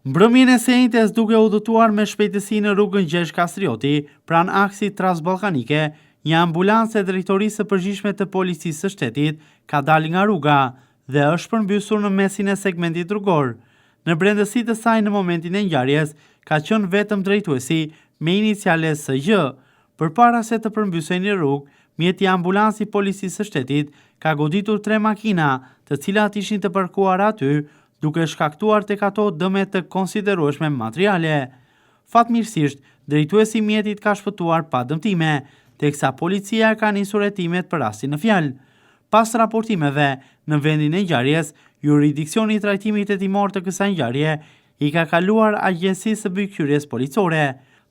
Mbrëmjen e sejntes duke udhëtuar me shpejtësi në rrugën Gjergj Kastrioti, pranë aksit transballkanike, një ambulancë e drejtorisë së përgjithshme të policisë së shtetit ka dalë nga rruga dhe është përmbysur në mesin e segmentit rrugor. Në brendësi të saj në momentin e ngjarjes ka qenë vetëm drejtuesi me iniciale SJ. Përpara se të përmbysej një rrugë, mjeti ambulansi i policisë së shtetit ka goditur 3 makina, të cilat ishin të parkuar aty, duke shkaktuar tek ato dëme të konsiderueshme materiale. Fatmirësisht, drejtuesi i mjetit ka shpëtuar pa dëmtime, teksa policia ka nisur hetimet për rastin në fjalë. Pas raportimeve, në vendin e ngjarjes, jurisdiksioni i trajtimit hetimor të kësaj ngjarje i ka kaluar Agjencisë së Mbikëqyrjes Policore.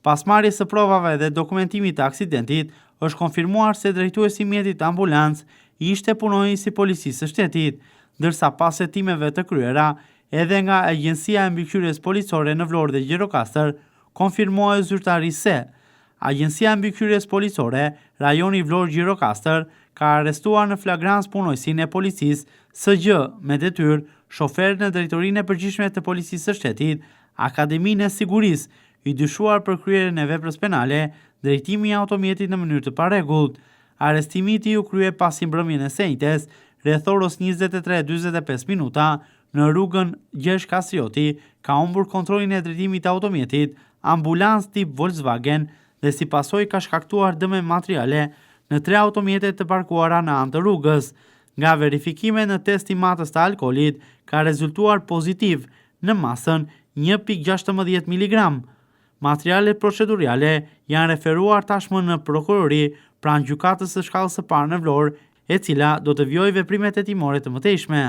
Pas marrjes së provave dhe dokumentimit të aksidentit, është konfirmuar se drejtuesi i mjetit ambulancë ishte punonjës i policisë së shtetit, ndërsa pas hetimeve të kryera, edhe nga Agjencia e Mbikëqyrjes Policore në Vlorë dhe Gjirokastër, konfirmohet zyrtarisht se Agjencia e Mbikëqyrjes Policore, rajoni Vlorë Gjirokastër, ka arrestuar në flagrancë punojësinë e policisë SJ me detyrë, shoferin në drejtorinë e përgjithshme të policisë së shtetit, Akademinë e Sigurisë, i dyshuar për kryerjen e veprës penale, drejtimi i automjetit në mënyrë të parregullt. Arrestimi i tij u krye pas mbrëmjen e sejntes, rreth orës 23:45 minuta, në rrugën Gjergj Kastrioti, ka humbur kontrollin e drejtimit të automjetit, ambulancë tip Volkswagen dhe si pasojë ka shkaktuar dëme materiale në 3 automjete të parkuara në anë të rrugës. Nga verifikime në testi matës të alkoolit, ka rezultuar pozitiv në masën 1.16 mg. Materialet procedurale janë referuar tashmë në prokurori pranë gjykatës së shkallës së parë në Vlorë, e cila do të vijojë veprimet hetimore të mëtejshme.